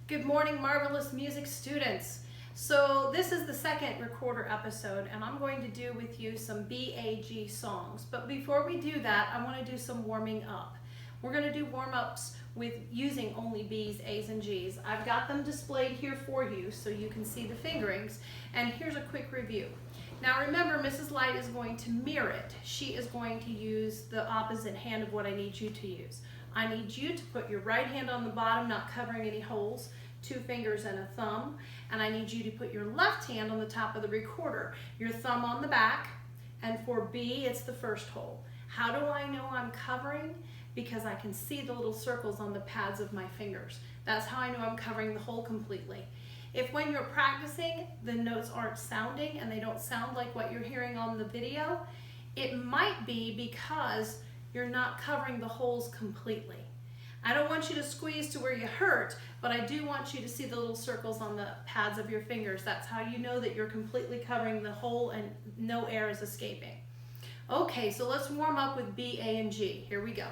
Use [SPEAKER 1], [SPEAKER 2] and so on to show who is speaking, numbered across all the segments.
[SPEAKER 1] Good morning, marvelous music students. So this is the second recorder episode, and I'm going to do with you some BAG songs. But before we do that, I want to do some warming up. We're going to do warm-ups with using only B's, A's, and G's. I've got them displayed here for you so you can see the fingerings. And here's a quick review. Now remember, Mrs. Light is going to mirror it. She is going to use the opposite hand of what I need you to use. I need you to put your right hand on the bottom, not covering any holes, 2 fingers and a thumb. And I need you to put your left hand on the top of the recorder, your thumb on the back, and for B, it's the first hole. How do I know I'm covering? Because I can see the little circles on the pads of my fingers. That's how I know I'm covering the hole completely. If when you're practicing, the notes aren't sounding and they don't sound like what you're hearing on the video, it might be because you're not covering the holes completely. I don't want you to squeeze to where you hurt, but I do want you to see the little circles on the pads of your fingers. That's how you know that you're completely covering the hole and no air is escaping. Okay, so let's warm up with B, A, and G. Here we go.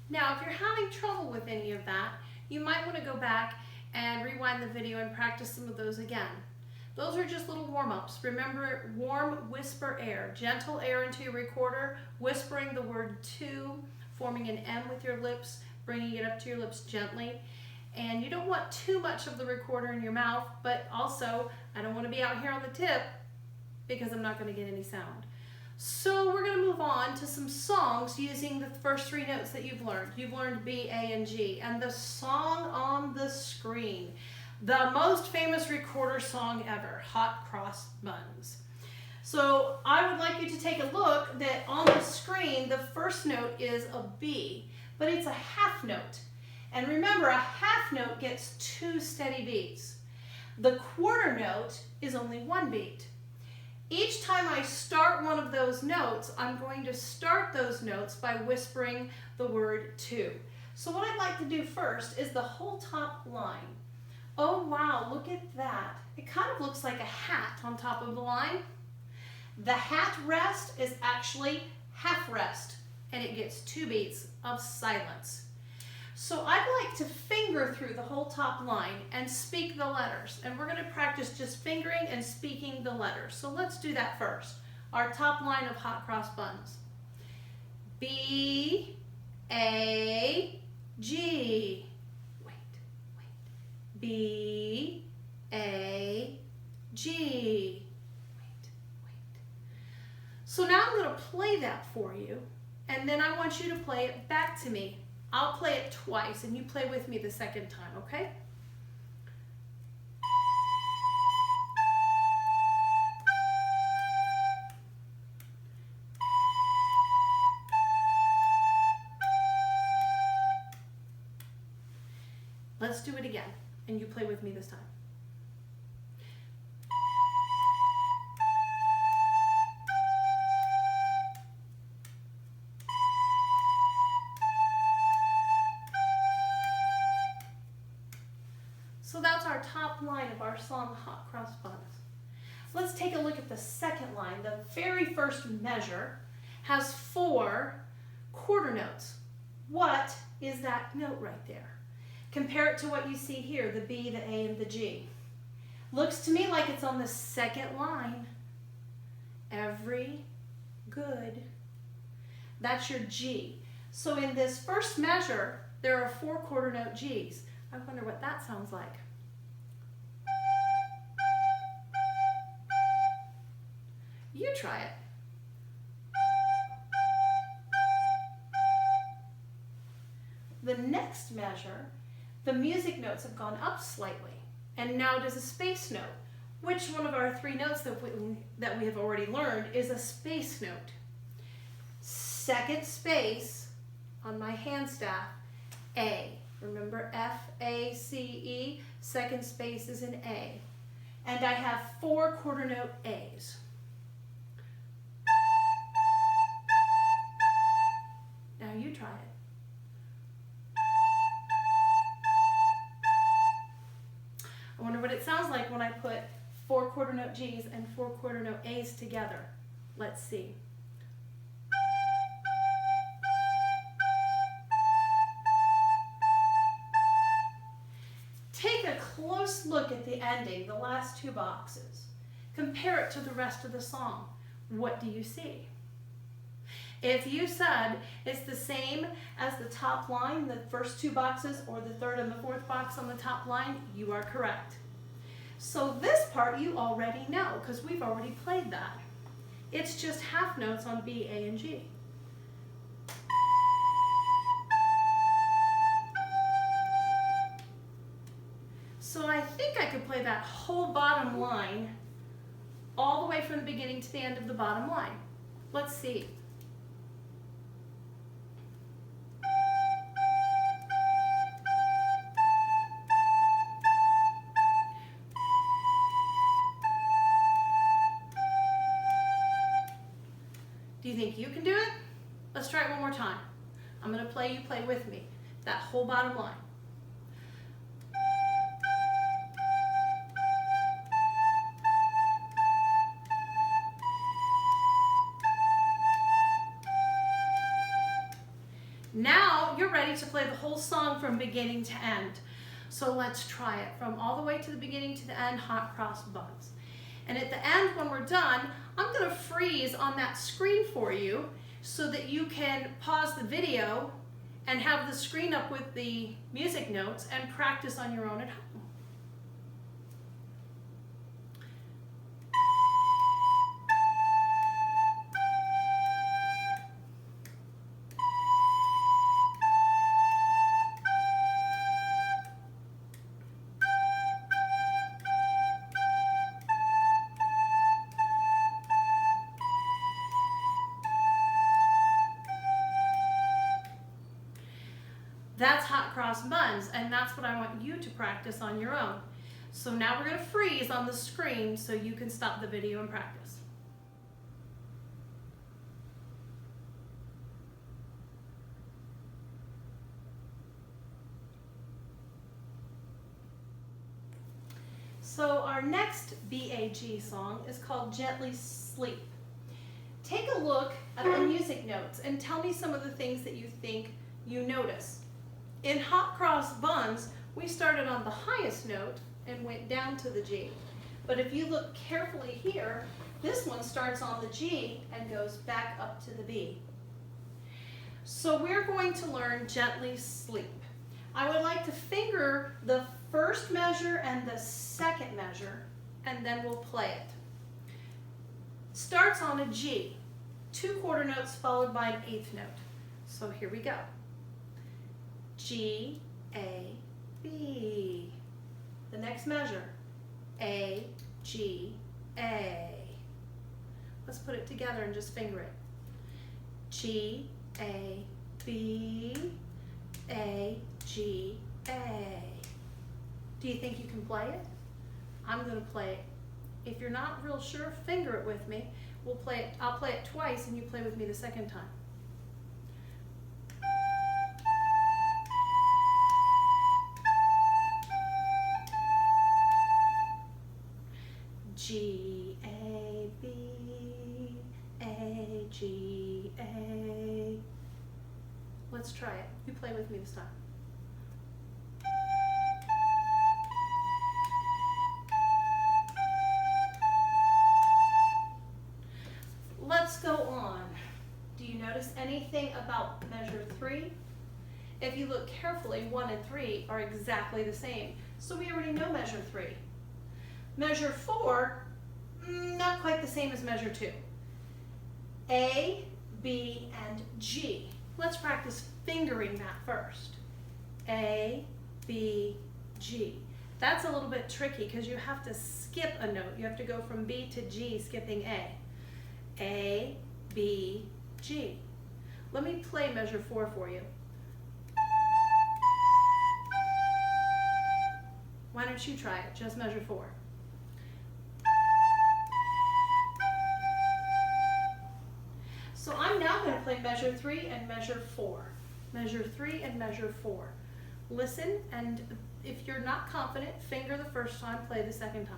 [SPEAKER 1] Now, if you're having trouble with any of that, you might want to go back and rewind the video and practice some of those again. Those are just little warm-ups. Remember, warm whisper air, gentle air into your recorder, whispering the word to, forming an M with your lips, bringing it up to your lips gently. And you don't want too much of the recorder in your mouth, but also I don't want to be out here on the tip because I'm not going to get any sound. So we're going to move on to some songs using the first 3 notes that you've learned. You've learned B, A, and G. And the song on the screen, the most famous recorder song ever, Hot Cross Buns. So I would like you to take a look that on the screen, the first note is a B, but it's a half note. And remember, a half note gets 2 steady beats. The quarter note is only 1 beat. Each time I start one of those notes, I'm going to start those notes by whispering the word to. So what I'd like to do first is the whole top line. Oh wow, look at that. It kind of looks like a hat on top of the line. The hat rest is actually half rest, and it gets 2 beats of silence. So I'd like to finger through the whole top line and speak the letters. And we're going to practice just fingering and speaking the letters. So let's do that first. Our top line of Hot Cross Buns. B, A, G. Wait. B, A, G. Wait. So now I'm going to play that for you. And then I want you to play it back to me. I'll play it twice and you play with me the second time, okay? Let's do it again and you play with me this time. So that's our top line of our song, Hot Cross Buns. Let's take a look at the second line. The very first measure has 4 quarter notes. What is that note right there? Compare it to what you see here, the B, the A, and the G. Looks to me like it's on the second line. Every good. That's your G. So in this first measure, there are 4 quarter note Gs. I wonder what that sounds like. try it. The next measure, the music notes have gone up slightly, and now it is a space note. Which one of our 3 notes that we have already learned is a space note? Second space on my hand staff, A. Remember F-A-C-E, second space is an A. And I have 4 quarter note A's. Now you try it. I wonder what it sounds like when I put 4 quarter note G's and 4 quarter note A's together. Let's see. Take a close look at the ending, the last 2 boxes. Compare it to the rest of the song. What do you see? If you said it's the same as the top line, the first 2 boxes, or the 3rd and the 4th box on the top line, you are correct. So this part you already know because we've already played that. It's just half notes on B, A, and G. So I think I could play that whole bottom line all the way from the beginning to the end of the bottom line. Let's see. Do you think you can do it? Let's try it one more time. I'm going to play, you play with me. That whole bottom line. Now you're ready to play the whole song from beginning to end. So let's try it from all the way to the beginning to the end, Hot Cross Buns. And at the end, when we're done, I'm going to freeze on that screen for you so that you can pause the video and have the screen up with the music notes and practice on your own at home. That's Hot Cross Buns, and that's what I want you to practice on your own. So now we're going to freeze on the screen so you can stop the video and practice. So our next BAG song is called Gently Sleep. Take a look at the music notes and tell me some of the things that you think you notice. In Hot Cross Buns, we started on the highest note and went down to the G. But if you look carefully here, this one starts on the G and goes back up to the B. So we're going to learn Gently Sleep. I would like to finger the first measure and the second measure, and then we'll play it. Starts on a G, 2 quarter notes followed by an 8th note. So here we go. G, A, B. The next measure, A, G, A. Let's put it together and just finger it. G, A, B, A, G, A. Do you think you can play it? I'm going to play it. If you're not real sure, finger it with me. We'll play it. I'll play it twice and you play with me the second time. G, A, B, A, G, A. Let's try it. You play with me this time. Let's go on. Do you notice anything about measure 3? If you look carefully, 1 and 3 are exactly the same. So we already know measure 3. Measure 4, not quite the same as measure 2. A, B, and G. Let's practice fingering that first. A, B, G. That's a little bit tricky because you have to skip a note. You have to go from B to G, skipping A. A, B, G. Let me play measure 4 for you. Why don't you try it? Just measure 4. So I'm now going to play measure 3 and measure 4. Measure 3 and measure 4. Listen, and if you're not confident, finger the first time, play the second time.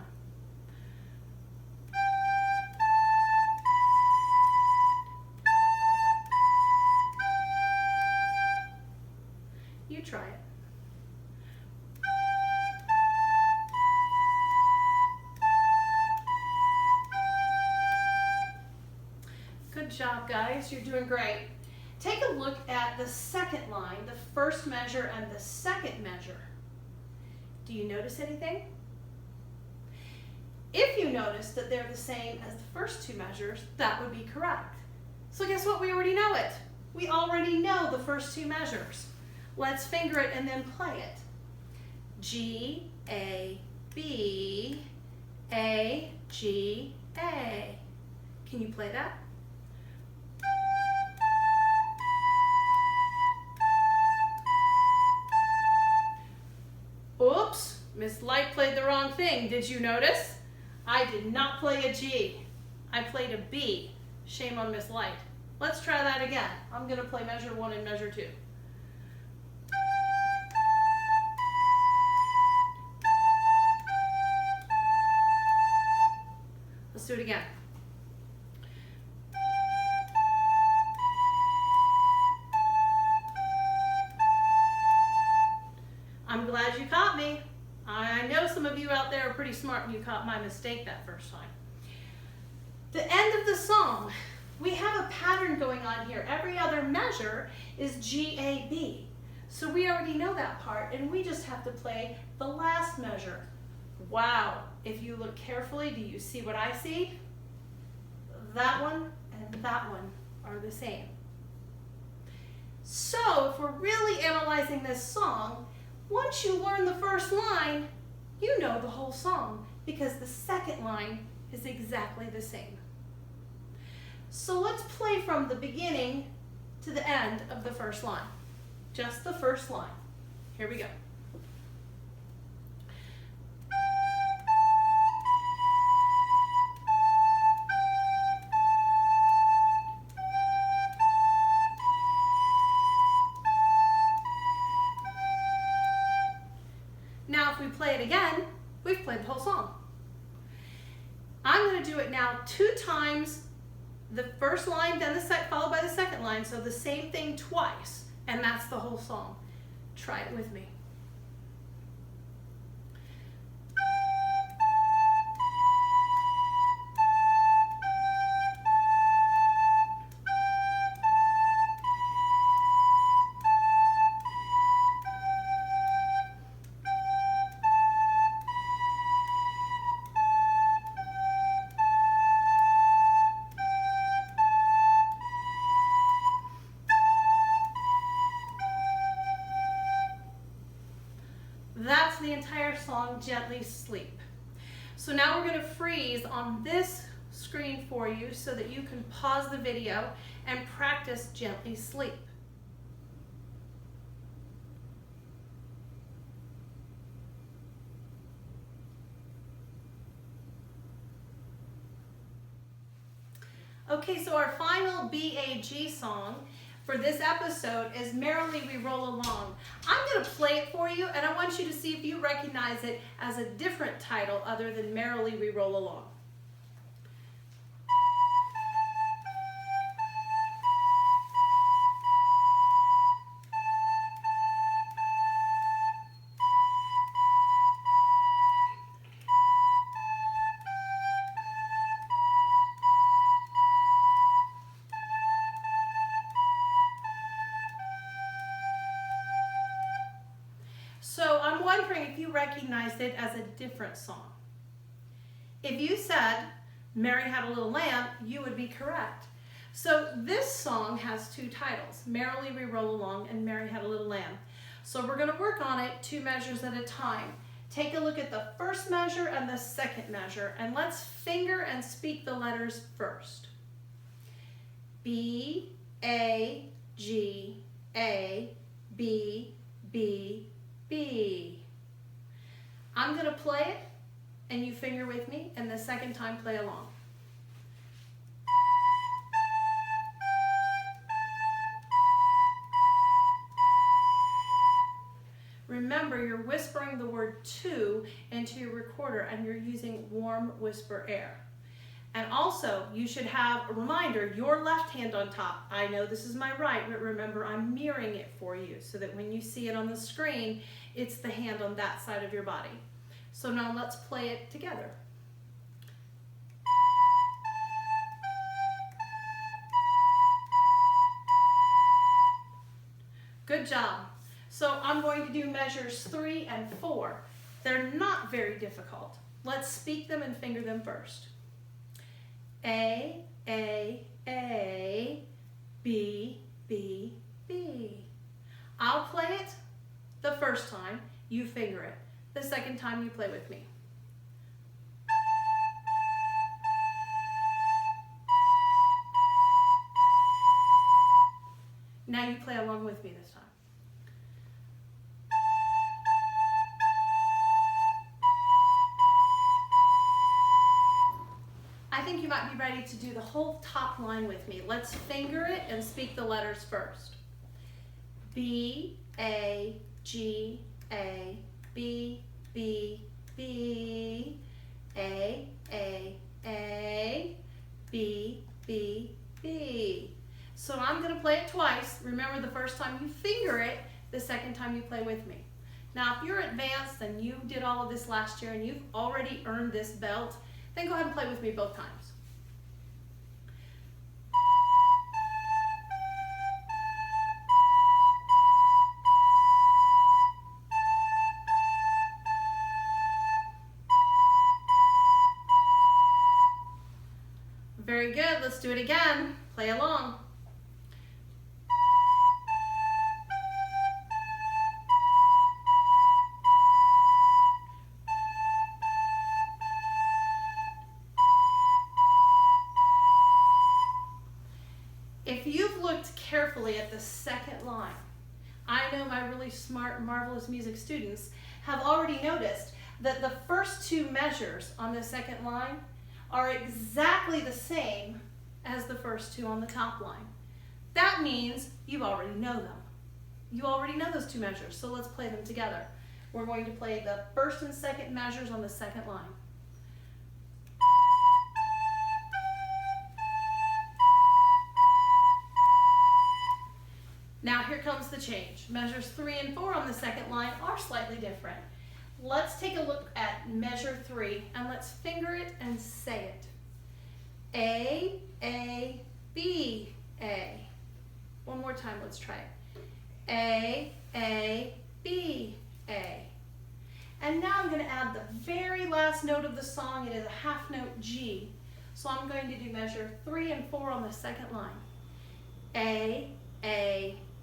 [SPEAKER 1] You try it. Good job, guys. You're doing great. Take a look at the second line, the first measure and the second measure. Do you notice anything? If you notice that they're the same as the first two measures, that would be correct. So guess what? We already know it. We already know the first two measures. Let's finger it and then play it. G, A, B, A, G, A. Can you play that? Oops, Miss Light played the wrong thing. Did you notice? I did not play a G. I played a B. Shame on Miss Light. Let's try that again. I'm going to play measure 1 and measure 2. Let's do it again. I'm glad you caught me. I know some of you out there are pretty smart and you caught my mistake that first time. The end of the song, we have a pattern going on here. Every other measure is G, A, B. So we already know that part and we just have to play the last measure. Wow, if you look carefully, do you see what I see? That one and that one are the same. So if we're really analyzing this song, once you learn the first line, you know the whole song because the second line is exactly the same. So let's play from the beginning to the end of the first line. Just the first line. Here we go. Now if we play it again, we've played the whole song. I'm going to do it now 2 times, the first line, then followed by the second line, so the same thing twice, and that's the whole song. Try it with me. That's the entire song, Gently Sleep. So now we're going to freeze on this screen for you so that you can pause the video and practice Gently Sleep. Okay, so our final BAG song for this episode is Merrily We Roll Along. I'm going to play it for you and I want you to see if you recognize it as a different title other than Merrily We Roll Along. So I'm wondering if you recognized it as a different song. If you said Mary Had a Little Lamb, you would be correct. So this song has two titles, Merrily We Roll Along and Mary Had a Little Lamb. So we're going to work on it 2 measures at a time. Take a look at the first measure and the second measure, and let's finger and speak the letters first. B, A, G, A, B, B, B. I'm going to play it, and you finger with me, and the second time play along. Remember, you're whispering the word to into your recorder, and you're using warm whisper air. And also, you should have a reminder, your left hand on top. I know this is my right, but remember, I'm mirroring it for you so that when you see it on the screen, it's the hand on that side of your body. So now let's play it together. Good job. So I'm going to do measures 3 and 4. They're not very difficult. Let's speak them and finger them first. A, B, B, B. I'll play it the first time, you finger it. The second time you play with me. Now you play along with me this time. I think you might be ready to do the whole top line with me. Let's finger it and speak the letters first. B, A, G, A, B, B, B, A, B, B, B. So I'm going to play it twice. Remember, the first time you finger it, the second time you play with me. Now, if you're advanced and you did all of this last year and you've already earned this belt, then go ahead and play with me both times. Very good. Let's do it again. Play along. If you've looked carefully at the second line, I know my really smart, marvelous music students have already noticed that the first 2 measures on the second line are exactly the same as the first 2 on the top line. That means you already know them. You already know those 2 measures, so let's play them together. We're going to play the first and second measures on the second line. Now here comes the change. Measures 3 and 4 on the second line are slightly different. Let's take a look at measure 3 and let's finger it and say it. A, B, A. One more time, let's try it. A, B, A. And now I'm going to add the very last note of the song. It is a half note G. So I'm going to do measure 3 and 4 on the second line. A,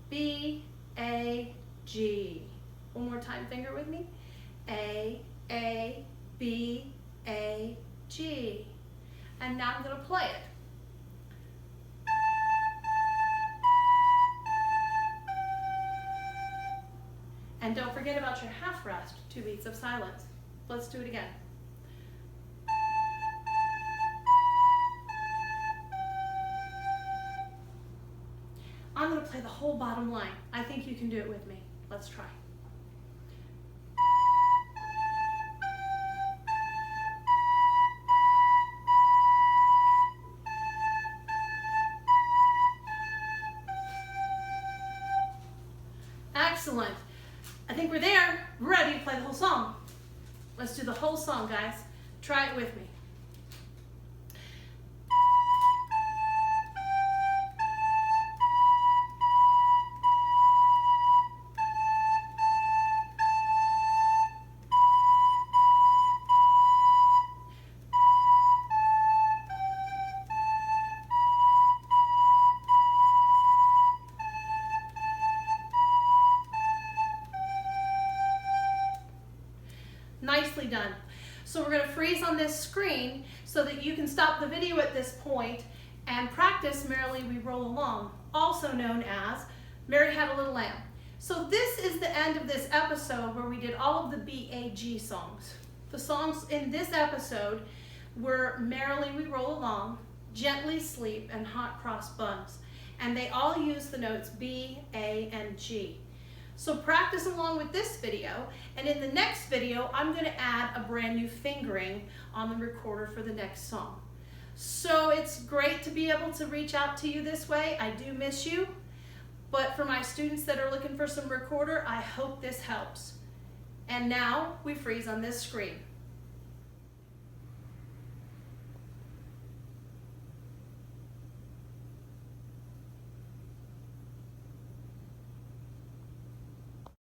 [SPEAKER 1] B, A, G. One more time, finger with me. A, B, A, G. And now I'm going to play it. And don't forget about your half rest, 2 beats of silence. Let's do it again. I'm going to play the whole bottom line. I think you can do it with me. Let's try. Excellent. I think we're there. We're ready to play the whole song. Let's do the whole song, guys. Try it with me. nicely done. So we're gonna freeze on this screen so that you can stop the video at this point and practice Merrily We Roll Along, also known as Mary Had a Little Lamb. So this is the end of this episode where we did all of the BAG songs. The songs in this episode were Merrily We Roll Along, Gently Sleep, and Hot Cross Buns. And they all use the notes B, A, and G. So practice along with this video, and in the next video, I'm going to add a brand new fingering on the recorder for the next song. So it's great to be able to reach out to you this way. I do miss you, but for my students that are looking for some recorder, I hope this helps. And now we freeze on this screen.